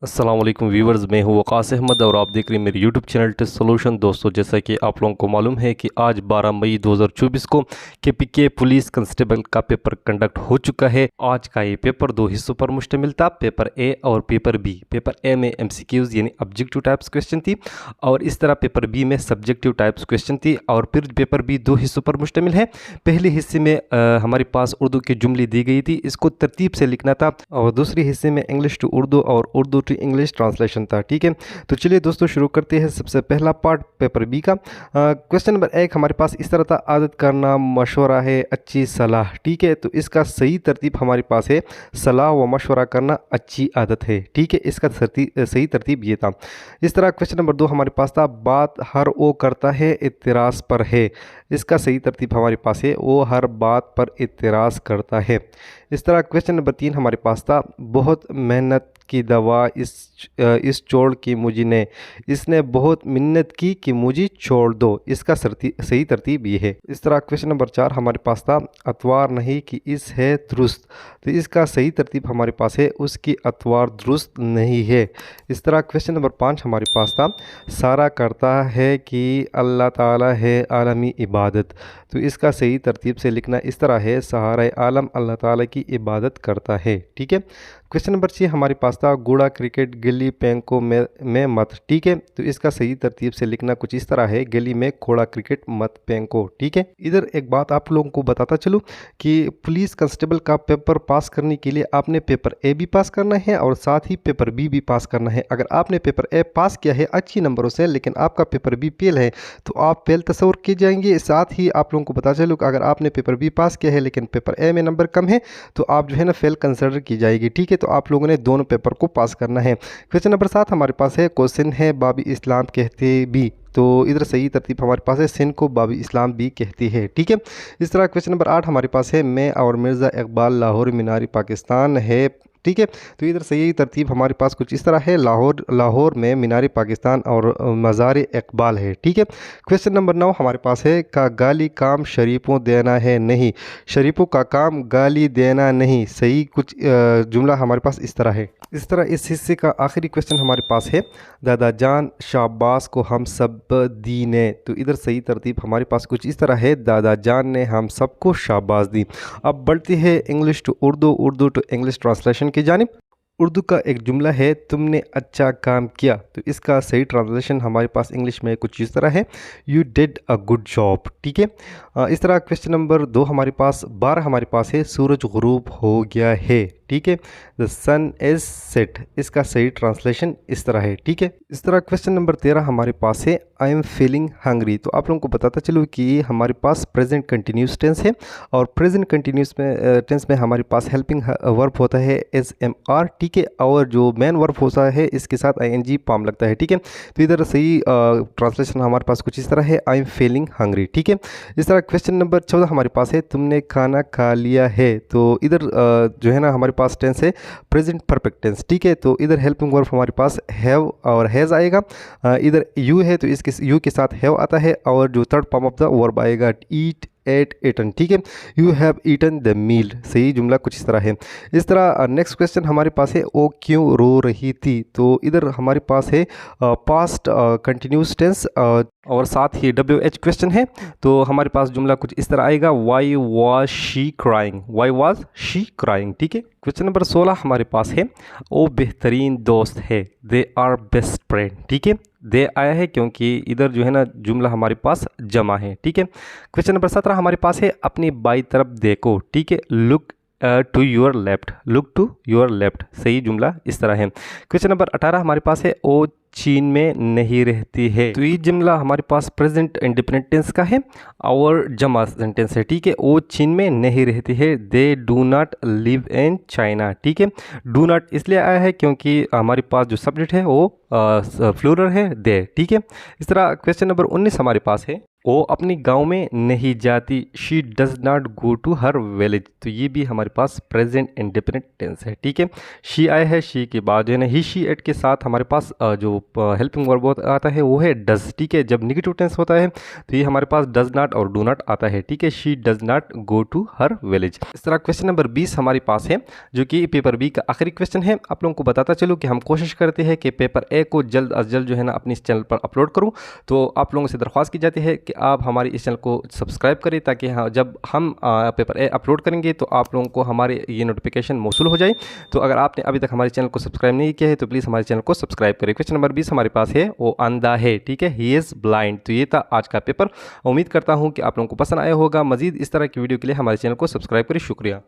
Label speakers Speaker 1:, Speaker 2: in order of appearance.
Speaker 1: अस्सलाम वालेकुम व्यूवर्स, मैं हूँ वकास अहमद और आप देख रहे हैं मेरे यूट्यूब चैनल टेस्ट सोल्यूशन। दोस्तों, जैसा कि आप लोगों को मालूम है कि आज 12 मई 2024 को केपीके पुलिस कांस्टेबल का पेपर कंडक्ट हो चुका है। आज का ये पेपर दो हिस्सों पर मुश्तमिल था, पेपर ए और पेपर बी। पेपर ए में एमसीक्यूज यानी ऑब्जेक्टिव टाइप्स क्वेश्चन थी और इस तरह पेपर बी में सब्जेक्टिव टाइप्स क्वेश्चन थी। और फिर पेपर बी दो हिस्सों पर मुश्तमिल है। पहले हिस्से में हमारे पास उर्दू की जुमले दी गई थी, इसको तरतीब से लिखना था, और दूसरे हिस्से में इंग्लिश टू उर्दू और उर्दू टू इंग्लिश ट्रांसलेशन था। ठीक है, तो चलिए दोस्तों शुरू करते हैं। सबसे पहला पार्ट पेपर बी का। क्वेश्चन नंबर 1 हमारे पास इस तरह था, आदत करना मशवरा है अच्छी सलाह। ठीक है, तो इसका सही तरतीब हमारे पास है सलाह व मशवरा करना अच्छी आदत है। ठीक है, इसका सही तरतीब ये था। इस तरह क्वेश्चन नंबर 2 हमारे पास था, बात हर वो करता है इत्तराज़ पर है। इसका सही तरतीब हमारे पास है वो हर बात पर इत्तराज़ करता है। इस तरह क्वेश्चन नंबर 3 हमारे पास था, बहुत मेहनत की दवा इस छोड़ की मुझे ने, इसने बहुत मिन्नत की कि मुझे छोड़ दो। इसका सही तरतीब ये है। इस तरह क्वेश्चन नंबर 4 हमारे पास था, अतवार नहीं कि इस है दुरुस्त। तो इसका सही तरतीब हमारे पास है उसकी अतवार दुरुस्त नहीं है। इस तरह क्वेश्चन नंबर 5 हमारे पास था, सारा करता है कि अल्लाह ताला है आलमी इबादत। तो इसका सही तरतीब से लिखना इस तरह है, सहारा आलम अल्लाह ताला की इबादत करता है। ठीक है, क्वेश्चन नंबर 6 हमारे पास था, गुड़ा क्रिकेट गली पैंको में मत। ठीक है, तो इसका सही तरतीब से लिखना कुछ इस तरह है, गली में घोड़ा क्रिकेट मत पैंको। ठीक है, इधर एक बात आप लोगों को बताता चलूँ कि पुलिस कांस्टेबल का पेपर पास करने के लिए आपने पेपर ए भी पास करना है और साथ ही पेपर बी भी पास करना है। अगर आपने पेपर ए पास किया है अच्छी नंबरों से, लेकिन आपका पेपर बी फेल है, तो आप फेल तस्वर किए जाएंगे। साथ ही आप लोगों को बता चलूँ कि अगर आपने पेपर बी पास किया है लेकिन पेपर ए में नंबर कम है, तो आप जो है ना फेल कंसिडर की जाएगी। ठीक है, तो आप लोगों ने दोनों पेपर को पास करना है। क्वेश्चन नंबर 7 हमारे पास है, क्वेश्चन है बाबी इस्लाम कहते भी। तो इधर सही तरतीब हमारे पास है, सिंध को बाबी इस्लाम भी कहती है। ठीक है, इस तरह क्वेश्चन नंबर 8 हमारे पास है, मैं और मिर्ज़ा इकबाल लाहौर मीनारी पाकिस्तान है। ठीक है, तो इधर सही तरतीब हमारे पास कुछ इस तरह है, लाहौर में मीनार पाकिस्तान और मज़ार इकबाल है। ठीक है, क्वेश्चन नंबर 9 हमारे पास है, का गाली काम शरीफों देना है नहीं। शरीफों का काम गाली देना नहीं। सही कुछ जुमला हमारे पास इस तरह है। इस तरह इस हिस्से का आखिरी क्वेश्चन हमारे पास है, दादा जान शाबाश को हम सब दी ने। तो इधर सही तरतीब हमारे पास कुछ इस तरह है, दादा जान ने हम सबको शाबाश दी। अब बढ़ती है English to Urdu, Urdu to English translation की जानिब। उर्दू का एक जुमला है, तुमने अच्छा काम किया। तो इसका सही ट्रांसलेशन हमारे पास इंग्लिश में कुछ इस तरह है, you did a good job. ठीक है, इस तरह क्वेश्चन नंबर 2 हमारे पास 12 हमारे पास है, सूरज गुरूब हो गया है। ठीक है, द सन इज सेट। इसका सही ट्रांसलेशन इस तरह है। ठीक है, इस तरह क्वेश्चन नंबर 13 हमारे पास है, आई एम फीलिंग हंग्री। तो आप लोगों को बताता चलो कि हमारे पास प्रेजेंट कंटिन्यूस टेंस है और प्रेजेंट कंटिन्यूस टेंस में हमारे पास हेल्पिंग वर्ब होता है एस एम आर। ठीक है, और जो मेन वर्ब होता है इसके साथ आई एन जी पाम लगता है। ठीक है, तो इधर सही ट्रांसलेशन हमारे पास कुछ इस तरह है, आई एम फीलिंग हंग्री। ठीक है, इस तरह क्वेश्चन नंबर 14 हमारे पास है, तुमने खाना खा लिया है। तो इधर जो है ना हमारे पास टेंस है प्रेजेंट परफेक्ट टेंस। ठीक है, तो इधर हेल्पिंग वर्ब हमारे पास हैव और हैज़ आएगा। इधर यू है तो इसके यू के साथ हैव आता है और जो third form of the verb आएगा ईट एट एटन। ठीक है, you have eaten the meal. सही जुमला कुछ इस तरह है। इस तरह नेक्स्ट क्वेश्चन हमारे पास है, वो क्यों रो रही थी। तो इधर हमारे पास है पास्ट कंटिन्यूस टेंस और साथ ही WH क्वेश्चन है। तो हमारे पास जुमला कुछ इस तरह आएगा, why was she crying. Why was she crying. ठीक है, क्वेश्चन नंबर 16 हमारे पास है, वो बेहतरीन दोस्त है, दे आर बेस्ट फ्रेंड। ठीक है, दे आया है क्योंकि इधर जो है ना जुमला हमारे पास जमा है। ठीक है, क्वेश्चन नंबर 17 हमारे पास है, अपनी बाई तरफ देखो। ठीक है, look to your left. Look to your left. सही जुमला इस तरह है। क्वेश्चन नंबर 18 हमारे पास है, ओ चीन में नहीं रहती है। तो ये जुमला हमारे पास प्रेजेंट इंडिपेंडेंट टेंस का है और जमा सेंटेंस है। ठीक है, वो चीन में नहीं रहती है, they do not live in China. ठीक है, डू नॉट इसलिए आया है क्योंकि हमारे पास जो सब्जेक्ट है वो फ्लूरल है, दे। ठीक है, इस तरह क्वेश्चन नंबर 19 हमारे पास है, वो अपनी गांव में नहीं जाती, she does not go to her village. तो ये भी हमारे पास प्रेजेंट इंडेफिनिट टेंस है, ठीक है। शी आए है, शी के बाद जो है ना ही शी एट के साथ हमारे पास जो हेल्पिंग वर्ब आता है वो है डज, ठीक है। जब निगेटिव टेंस होता है तो ये हमारे पास डज नॉट और डू नॉट आता है, ठीक है। She does not go to her village. इस तरह क्वेश्चन नंबर 20 हमारे पास है, जो कि पेपर बी का आखिरी क्वेश्चन है। आप लोगों को बताता चलूँ कि हम कोशिश करते हैं कि पेपर ए को जल्द अज जल्द जो है ना अपने इस चैनल पर अपलोड करूँ। तो आप लोगों से दरख्वास्त की जाती है कि आप हमारे इस चैनल को सब्सक्राइब करें, ताकि हाँ जब हम पेपर ए अपलोड करेंगे तो आप लोगों को हमारे ये नोटिफिकेशन मौसूल हो जाए। तो अगर आपने अभी तक हमारे चैनल को सब्सक्राइब नहीं किया है तो प्लीज़ हमारे चैनल को सब्सक्राइब करें। क्वेश्चन नंबर 20 हमारे पास है, वो अंधा है, ठीक है। He is blind. तो ये था आज का पेपर। उम्मीद करता हूँ कि आप लोगों को पसंद आया होगा। मजीद इस तरह की वीडियो के लिए हमारे चैनल को सब्सक्राइब करें। शुक्रिया।